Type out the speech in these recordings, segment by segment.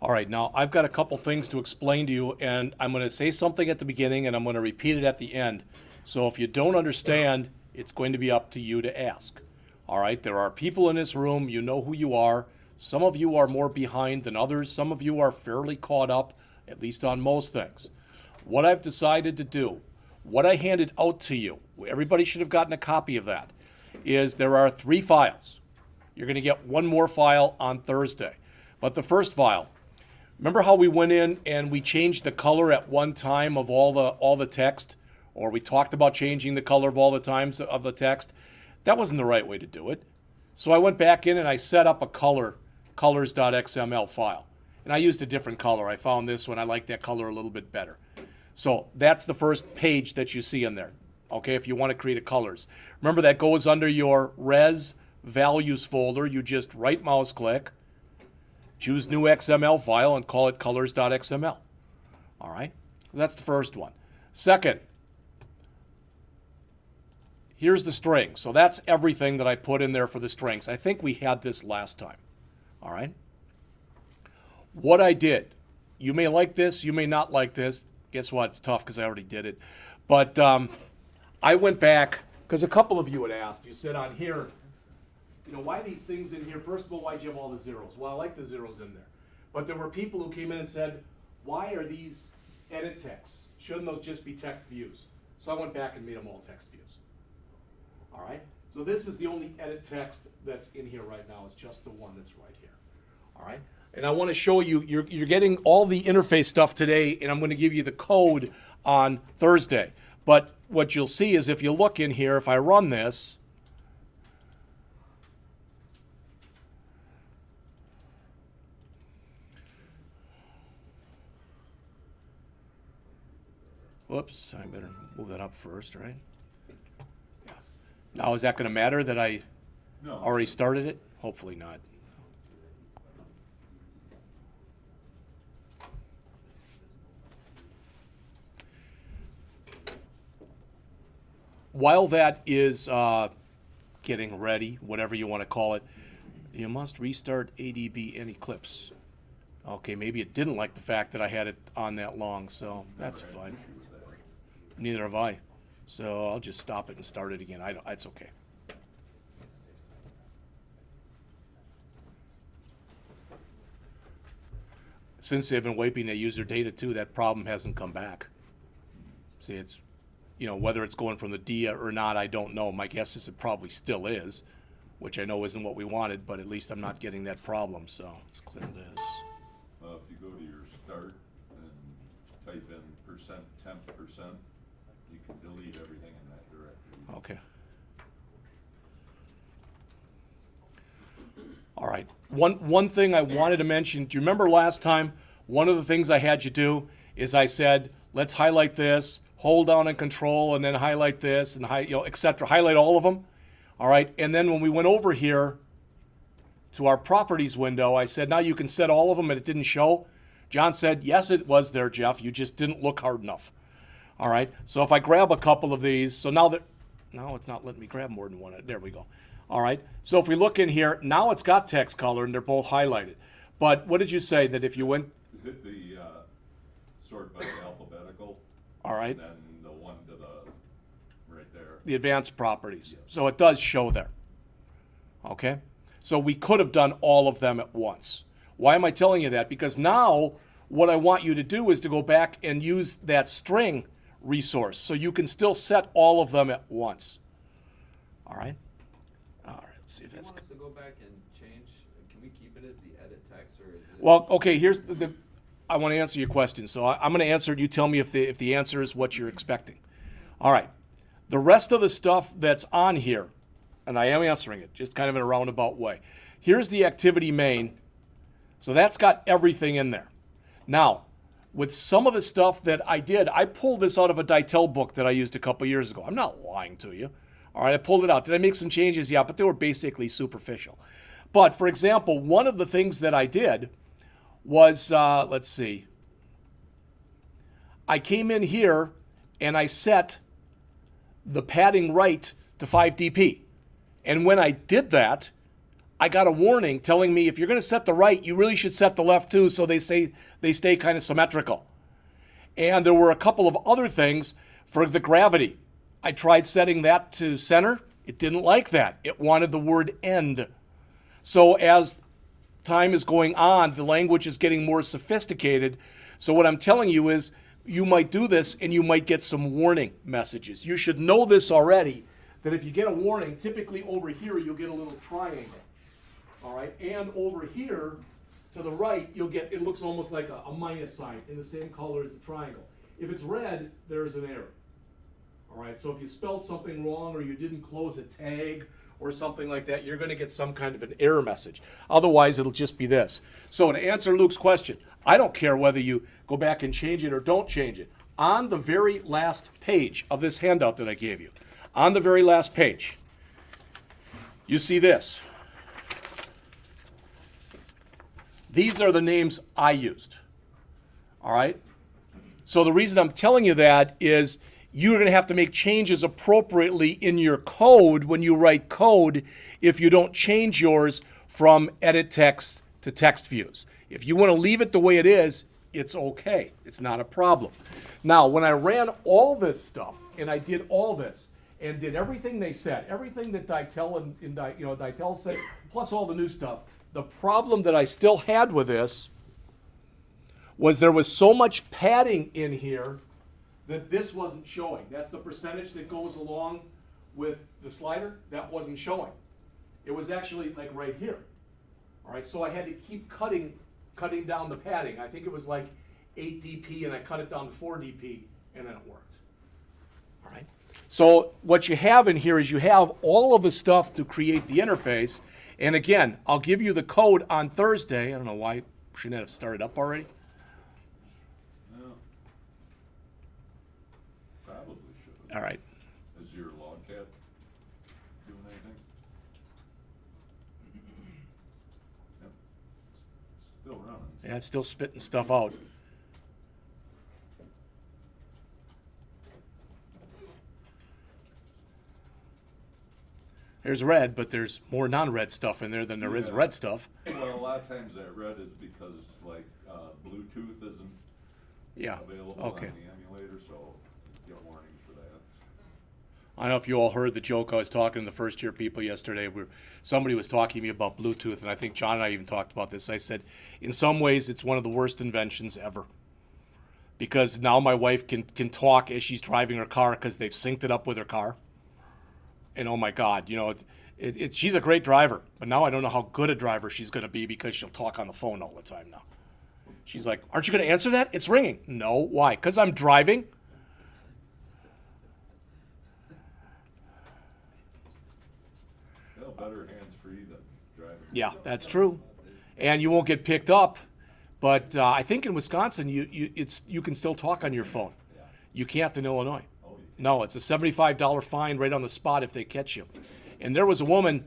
All right, now I've got a couple things to explain to you, and I'm going to say something at the beginning and I'm going to repeat it at the end. So if you don't understand, it's going to be up to you to ask. All right, there are people in this room, you know who you are. Some of you are more behind than others. Some of you are fairly caught up, at least on most things. What I've decided to do, what I handed out to you, everybody should have gotten a copy of that, is there are 3 files. You're going to get one more file on Thursday. But the first file, remember how we went in and we changed the color at one time of all the text? Or we talked about changing the color of all the times of the text? That wasn't the right way to do it. So I went back in and I set up a colors.xml file. And I used a different color. I found this one. I like that color a little bit better. So that's the first page that you see in there. Okay, if you want to create a colors. Remember, that goes under your res values folder. You just right mouse click, choose new XML file, and call it colors.xml. All right, that's the first one. Second, here's the string. So that's everything that I put in there for the strings. I think we had this last time. All right. What I did, you may like this, you may not like this. Guess what? It's tough because I already did it. But I went back, because a couple of you had asked. You said on here, why these things in here? First of all, why'd you have all the zeros? Well, I like the zeros in there. But there were people who came in and said, why are these edit texts? Shouldn't those just be text views? So I went back and made them all text views. All right? So this is the only edit text that's in here right now. It's just the one that's right here. All right? And I want to show you, you're getting all the interface stuff today, and I'm going to give you the code on Thursday. But what you'll see is if you look in here, if I run this, whoops, I better move that up first, right? Yeah. Now, is that going to matter that I already started it? Hopefully not. While that is getting ready, whatever you want to call it, you must restart ADB and Eclipse. Okay, maybe it didn't like the fact that I had it on that long, so that's fine. Neither have I. So I'll just stop it and start it again. It's okay. Since they've been wiping their user data too, that problem hasn't come back. See, it's whether it's going from the DIA or not, I don't know. My guess is it probably still is, which I know isn't what we wanted, but at least I'm not getting that problem. So let's clear this. If you go to your start and type in %temp%, you can delete everything in that directory. Okay. All right. One thing I wanted to mention, do you remember last time, one of the things I had you do is I said, let's highlight this, hold down and control, and then highlight this, and et cetera. Highlight all of them. All right. And then when we went over here to our properties window, I said, now you can set all of them, and it didn't show. John said, yes, it was there, Jeff. You just didn't look hard enough. All right. So if I grab a couple of these, so now it's not letting me grab more than one. There we go. All right. So if we look in here, now it's got text color, and they're both highlighted. But what did you say that if you went? Hit the sort by alphabetical. All right. And then the one to the right there. The advanced properties. So it does show there. Okay. So we could have done all of them at once. Why am I telling you that? Because now what I want you to do is to go back and use that string resource so you can still set all of them at once. All right. All right. Let's see if that's. Do you want us to go back and change? Can we keep it as the edit text, or is it? Well, okay. Here's I want to answer your question. So I'm going to answer it. You tell me if the answer is what you're expecting. All right. The rest of the stuff that's on here, and I am answering it just kind of in a roundabout way. Here's the activity main. So that's got everything in there. Now, with some of the stuff that I did, I pulled this out of a Dytel book that I used a couple years ago. I'm not lying to you. All right, I pulled it out. Did I make some changes? Yeah, but they were basically superficial. But for example, one of the things that I did was, let's see, I came in here and I set the padding right to 5 dp. And when I did that, I got a warning telling me if you're going to set the right, you really should set the left too, so they stay kind of symmetrical. And there were a couple of other things for the gravity. I tried setting that to center. It didn't like that. It wanted the word end. So as time is going on, the language is getting more sophisticated. So what I'm telling you is you might do this and you might get some warning messages. You should know this already, that if you get a warning, typically over here you'll get a little triangle. All right, and over here to the right, you'll get, it looks almost like a minus sign in the same color as the triangle. If it's red, there's an error. All right, so if you spelled something wrong or you didn't close a tag or something like that, you're going to get some kind of an error message. Otherwise, it'll just be this. So to answer Luke's question, I don't care whether you go back and change it or don't change it. On the very last page of this handout that I gave you, on the very last page, you see this. These are the names I used. All right? So the reason I'm telling you that is you're going to have to make changes appropriately in your code when you write code if you don't change yours from edit text to text views. If you want to leave it the way it is, it's okay. It's not a problem. Now, when I ran all this stuff and I did all this and did everything they said, everything that Dytel said, plus all the new stuff, the problem that I still had with this was there was so much padding in here that this wasn't showing. That's the percentage that goes along with the slider. That wasn't showing. It was actually like right here. All right, so I had to keep cutting down the padding. I think it was like 8 dp, and I cut it down to 4 dp, and then it worked. All right. So what you have in here is you have all of the stuff to create the interface. And again, I'll give you the code on Thursday. I don't know why. Shouldn't it have started up already? No. Probably should have. All right. Is your logcat doing anything? Yep. Still running. Yeah, it's still spitting stuff out. There's red, but there's more non-red stuff in there than there is Yeah. red stuff. Well, a lot of times that red is because like Bluetooth isn't Yeah. available Okay. on the emulator, so you get warnings for that. I don't know if you all heard the joke I was talking to the first year people yesterday. Somebody was talking to me about Bluetooth, and I think John and I even talked about this. I said, in some ways, it's one of the worst inventions ever. Because now my wife can talk as she's driving her car because they've synced it up with her car. And oh my God, she's a great driver, but now I don't know how good a driver she's going to be because she'll talk on the phone all the time now. She's like, aren't you going to answer that? It's ringing. No, why? Because I'm driving. Well, better hands-free than driving. Yeah, that's true. And you won't get picked up. But I think in Wisconsin, you can still talk on your phone. You can't in Illinois. No, it's a $75 fine right on the spot if they catch you. And there was a woman,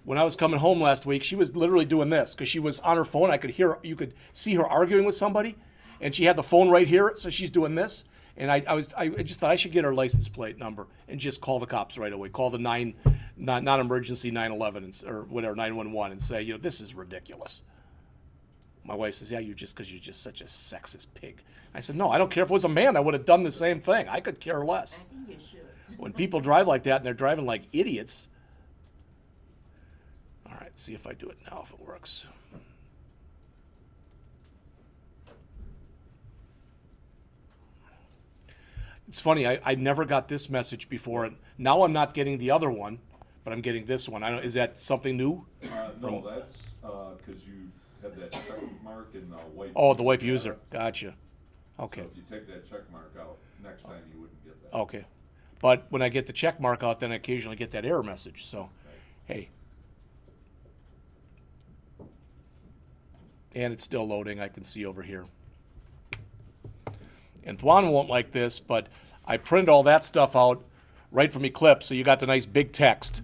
when I was coming home last week, she was literally doing this because she was on her phone. You could see her arguing with somebody, and she had the phone right here, so she's doing this. And I just thought I should get her license plate number and just call the cops right away. Call the non-emergency 911 or whatever 911 and say, this is ridiculous. My wife says, yeah, because you're just such a sexist pig. I said, no, I don't care if it was a man. I would have done the same thing. I could care less. I think you should. When people drive like that and they're driving like idiots. All right, see if I do it now, if it works. It's funny, I never got this message before. And now I'm not getting the other one, but I'm getting this one. Is that something new? No, that's because you had that check mark in the white. Oh, the wipe user. Gotcha. Okay. So if you take that check mark out, next time you wouldn't get that. Okay. But when I get the check mark out, then I occasionally get that error message. So, hey. And it's still loading. I can see over here. And Thwan won't like this, but I printed all that stuff out right from Eclipse, so you got the nice big text.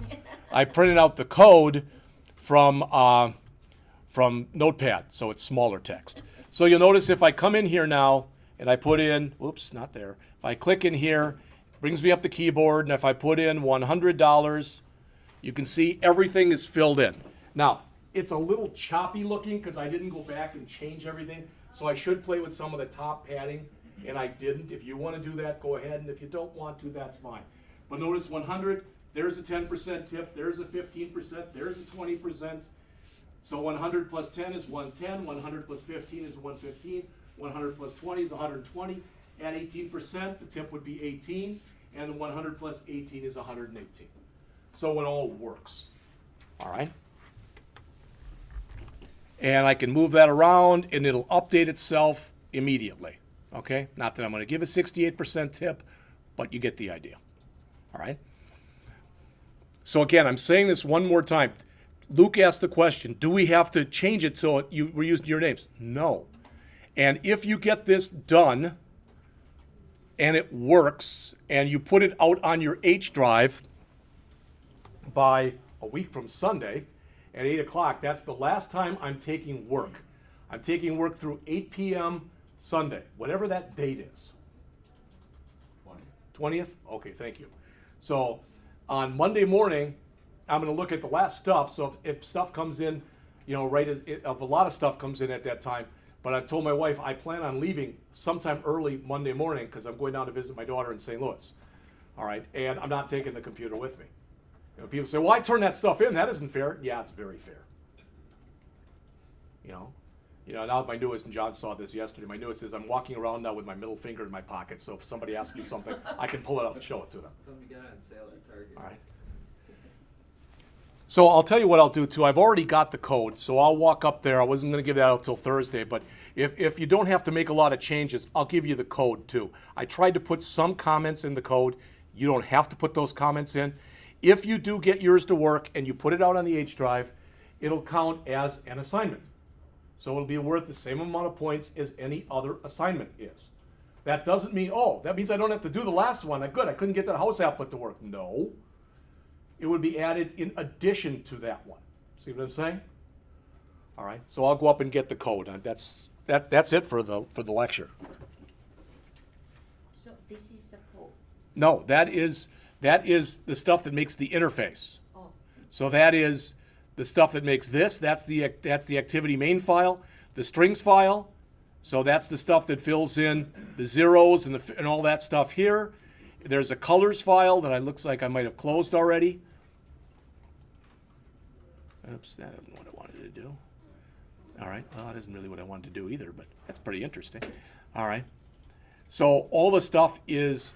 I printed out the code from Notepad, so it's smaller text. So you'll notice if I come in here now and I put in, whoops, not there. If I click in here, it brings me up the keyboard, and if I put in $100, you can see everything is filled in. Now, it's a little choppy looking because I didn't go back and change everything. So I should play with some of the top padding, and I didn't. If you want to do that, go ahead. And if you don't want to, that's fine. But notice 100, there's a 10% tip, there's a 15%, there's a 20%. So 100 plus 10 is 110, 100 plus 15 is 115, 100 plus 20 is 120. At 18%, the tip would be 18, and 100 plus 18 is 118. So it all works. All right? And I can move that around, and it'll update itself immediately. Okay? Not that I'm going to give a 68% tip, but you get the idea. All right? So again, I'm saying this one more time. Luke asked the question, do we have to change it so we're using your names? No. And if you get this done and it works and you put it out on your H drive by a week from Sunday at 8 o'clock, that's the last time I'm taking work. I'm taking work through 8 p.m. Sunday, whatever that date is. 20th? Okay, thank you. So on Monday morning, I'm going to look at the last stuff. So if stuff comes in, you know, right as if a lot of stuff comes in at that time. But I told my wife I plan on leaving sometime early Monday morning because I'm going down to visit my daughter in St. Louis. All right, and I'm not taking the computer with me. You know, people say, "Well, I turn that stuff in. That isn't fair." Yeah, it's very fair. You know. Now my newest, and John saw this yesterday. My newest is I'm walking around now with my middle finger in my pocket. So if somebody asks me something, I can pull it out and show it to them. Tell them you got it on sale at Target. All right. So I'll tell you what I'll do too. I've already got the code, so I'll walk up there. I wasn't going to give that out till Thursday, but if you don't have to make a lot of changes, I'll give you the code too. I tried to put some comments in the code. You don't have to put those comments in. If you do get yours to work and you put it out on the H drive, it'll count as an assignment. So it'll be worth the same amount of points as any other assignment is. That doesn't mean, oh, that means I don't have to do the last one. Good, I couldn't get that house applet to work. No. It would be added in addition to that one. See what I'm saying? All right. So I'll go up and get the code. That's it for the lecture. So this is the code. No, that is the stuff that makes the interface. Oh, So that is the stuff that makes this. That's the activity main file, the strings file. So that's the stuff that fills in the zeros and all that stuff here. There's a colors file that looks like I might have closed already. Oops, that isn't what I wanted to do. All right, well, that isn't really what I wanted to do either, but that's pretty interesting. All right, so all the stuff is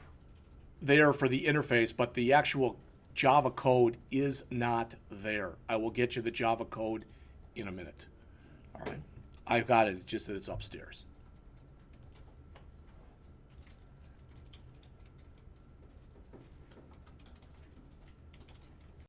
there for the interface, but the actual Java code is not there. I will get you the Java code in a minute. All right, I've got it, it's just that it's upstairs.